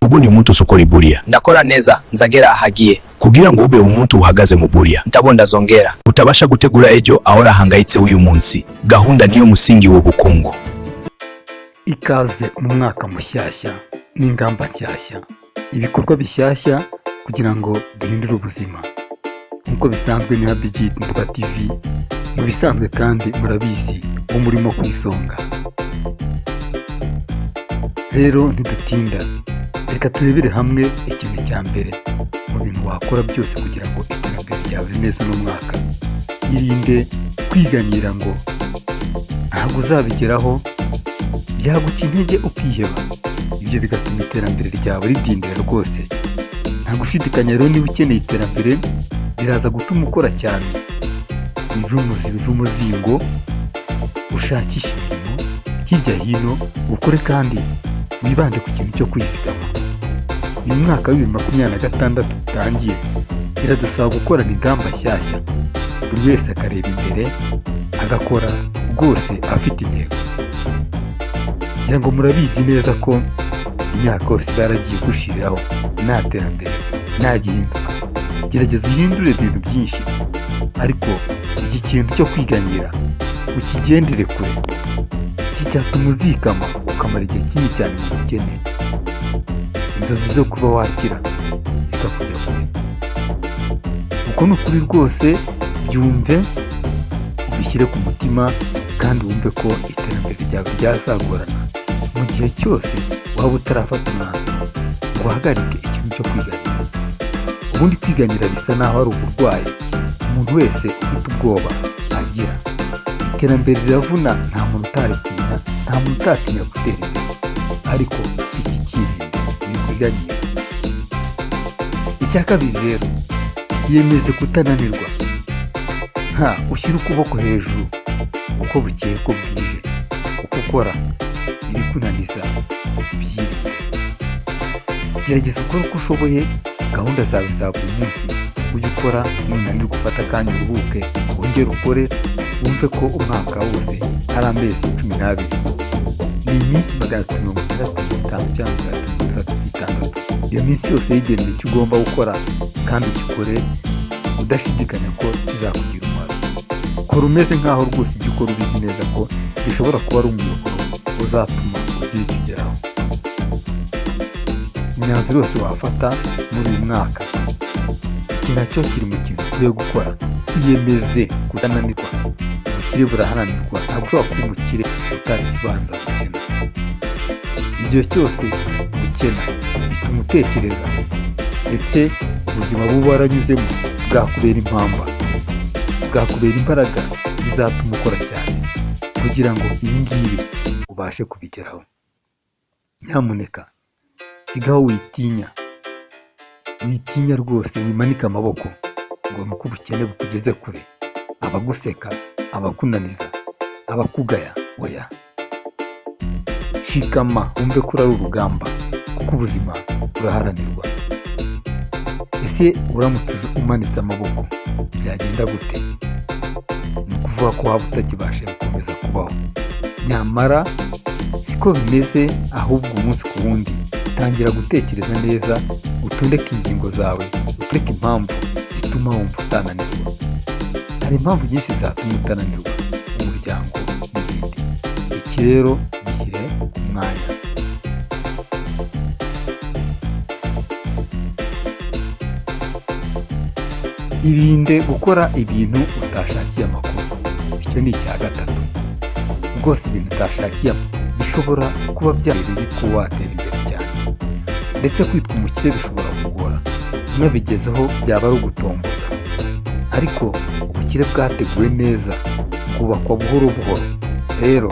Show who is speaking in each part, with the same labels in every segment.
Speaker 1: ubu ni muntu sokora iburiya.
Speaker 2: Ndakora neza nzagera ahagiye.
Speaker 1: Kugira ngo ube umuntu uhagaze mu buriya,
Speaker 2: Ndabonda zongera.
Speaker 1: utabasha gutegura ejo ahora ahangayitse uyu munsi. Gahunda niyo musingi w'ubukungu.
Speaker 3: Ikaze mu mwaka mushyashya n'ingamba nshyashya, ibikorwa bishyashya kugira ngo duhindure ubuzima. Nk'uko bisanzwe ni Habijit Mbuga TV, mu bisanzwe kandi murabizi uwo murimo ku isonga. Rero ntidutinda, reka turebere hamwe ikintu cya mbere mu bintu wakora byose kugira ngo iterambere ryawe neza uno mwaka. Irinde kwiganyira ngo ntabwo uzabigeraho, byaguca intege ukiheba, ibyo bigatuma iterambere ryawe ridindira rwose. Nta gushidikanya rero, niba ukeneye iterambere biraza gutuma ukora cyane, bive umuzingo, ushakisha imirimo hirya hino, ukore kandi wibande ku kintu cyo kwizigama. Uyu mwaka wa 2026 utangiye, biradusaba gukorana ingamba nshyashya, buri wese akareba imbere agakora rwose afite intego. Ngira ngo murabizi neza ko imyaka yose baragiye gushiraho nta terambere, nta gihinduka. Gerageza uhindure ibintu byinshi, ariko iki kintu cyo kwiganyira ukigendere kure. Iki cyatuma uzikama ukamara igihe kinini cyane mu bukene, inzozi zo kuba wakira zikakujya kure. Uko ni ukuri rwose, byumve ubishyire ku mutima kandi wumve ko iterambere ryawe ryazagorana mu gihe cyose waba utarafata umwanzuro ngo uhagarike ikintu cyo kwiganyira. Ubundi kwiganyira bisa naho ari uburwayi umuntu wese ufite ubwoba agira. Iterambere riravuna, nta muntu utaritinya, nta muntu utatinya gutera imbere, ariko iki kirinde wikwiganyira. Icya kabiri rero, yiyemeze kutananirwa. Ushyire ukuboko hejuru uko bukeye ko bwije, uko ukora ibikunaniza byirinde. Gerageza ukore uko ushoboye, gahunda zawe za buri munsi ujye ukora. Nunanirwa ufata akanya uruhuke, wongere ukore, wumve ko umwaka wose ari amezi 12, ni iminsi 365 cyangwa 336. Iyo minsi yose yigenera icyo ugomba gukora kandi ugikore udashidikanya ko kizakugira umumaro. Kora umeze nk'aho rwose ibyo ukora ubizi neza ko bishobora kuba ari umuyoboro uzatuma ugira icyo ugeraho. Imyanzuro yose wafata muri uyu mwaka, iki nacyo kiri mu kintu ukwiye gukora. Iyemeze kutananirwa. Ubukire buraharanirwa, ntabwo ushobora kuba umukire utarakibanza gukena. Igihe cyose gukena bituma utekereza, ndetse ubuzima buba waranyuzemo bwakubera impamba, bwakubera imbaraga zizatuma ukora cyane kugira ngo ibi ngibi ubashe kubigeraho. Nyamuneka sigaho witinya rwose, wimanika amaboko ngo nuko ubukene bukugeze kure, abaguseka, abakunaniza, abakugaya. Oya, shikama, wumve ko ari urugamba, kuko ubuzima buraharanirwa. Ese uramutse umanitse amaboko byagenda gute? Ni ukuvuga ko waba utakibasha gukomeza kubaho. Nyamara siko bimeze, ahubwo umunsi ku wundi tangira gutekereza neza, utondeke ingingo zawe, utureke impamvu zituma wumva utananirwa. Hari impamvu nyinshi zatuma utananirwa, umuryango n'ibindi. Iki rero gishyire ku mwanya. Irinde gukora ibintu utashakiye amakuru. Icyo ni icya gatatu. Rwose ibintu utashakiye bishobora kuba byarenze ko watera imbere cyane, ndetse kwitwa umukire bishobora kugora. Unabigezeho byaba ari ugutomboza, ariko ubukire bwateguwe neza bwubakwa buhoro buhoro. Rero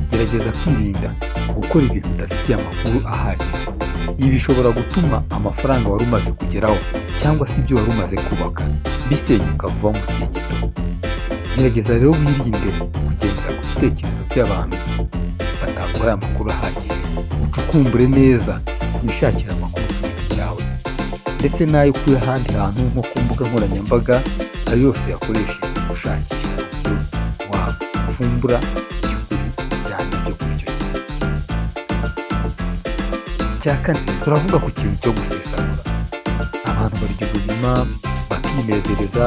Speaker 3: gerageza kwirinda gukora ibintu udafitiye amakuru ahagije. Ibi bishobora gutuma amafaranga wari umaze kugeraho cyangwa se ibyo wari umaze kubaka bisenyuka vuba mu gihe gito. Gerageza rero wirinde kugendera ku bitekerezo by'abantu bataguhaye amakuru ahagije. Ucukumbure neza, wishakire amakuru ku giti cyawe, ndetse n'ayo ukuye ahandi hantu nko ku mbuga nkoranyambaga, ayo yose yakoresheje gushakisha uburyo wafumbura iby'ukuri bijyanye byo kuri icyo kintu. icya kane turavuga ku kintu cyo gusesagura. Abantu barya ubuzima bakinezereza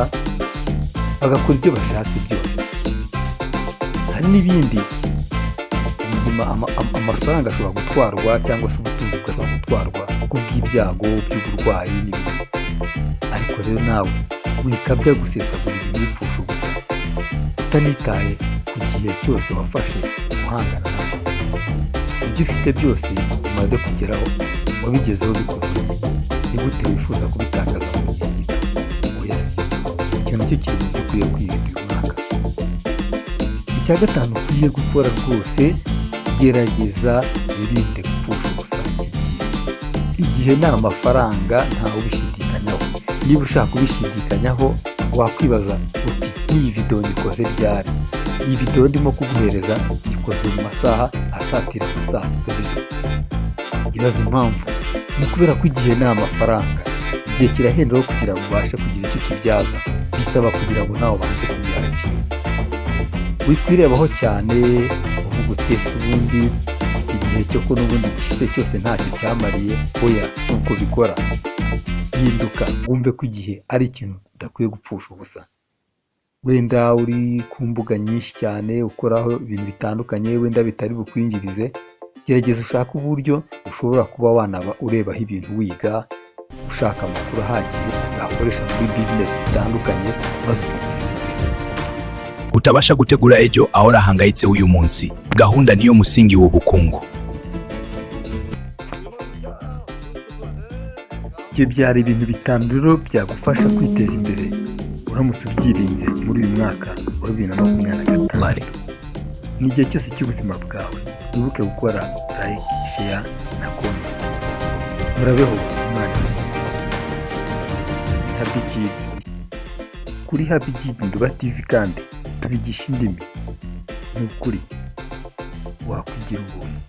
Speaker 3: bagakora ibyo bashatse byose. Hari n'ibindi ubuzima, amafaranga ashobora gutwarwa cyangwa se ubutunzi bwashobora gutwarwa kubw'ibyago by'uburwayi n'ibindi. Ariko rero nawe wikabya gusesagura ibintu bipfusha ubusa utanitaye ku gihe cyose wafashe guhangana nabyo. Ibyo ufite byose umaze kugeraho wabigezeho bikomeye, ni gute wifuza kubitakaza mu gihe gito? Oya si icyo nacyo kiri mu byo ukwiye kwirinda uyu mwaka. Icya gatanu ukwiye gukora rwose, gerageza wirinde gupfusha ubusa igihe ni amafaranga, ntawe ubishidikanyaho. Niba ushaka kubishidikanyaho wakwibaza uti nk'iyi video nyikoze ryari? Iyi video ndimo kuguhereza ikoze mu masaha asatira mu saa sita z'ijoro. Ibaza impamvu, ni kubera ko igihe ni amafaranga. Igihe kirahendaho kugira ngo ubashe kugira icyo kibyaza, bisaba kugira ngo nawe ubanze kugiha agaciro. Wikwirebaho cyane uvuga utese ubundi iki gihe cyo ko n'ubundi gishize cyose ntacyo cyamariye. Oya, nuko bikora. Hinduka wumve ko igihe ari ikintu udakwiye gupfusha ubusa. Wenda uri ku mbuga nyinshi cyane ukoraho ibintu bitandukanye, wenda bitari bukwinjirize, gerageza ushake uburyo ushobora kuba wanaba urebaho ibintu wiga, ushaka amakuru ahagije wakoresha muri bizinesi zitandukanye maze
Speaker 1: utabasha gutegura ejo ahora hangayitse uyu munsi. Gahunda niyo musingi w'ubukungu.
Speaker 3: Ibyo byari ibintu bitanu rero byagufasha kwiteza imbere uramutse ubyirinze muri uyu mwaka wa 2025. Ni igihe cyose cy'ubuzima bwawe wibuke gukora like, share na comment. Murabeho, Imana Happy Jib. Kuri Happy Jib Nduba TV kandi tubigisha indimi. Ni ukuri wakwigira ubuntu.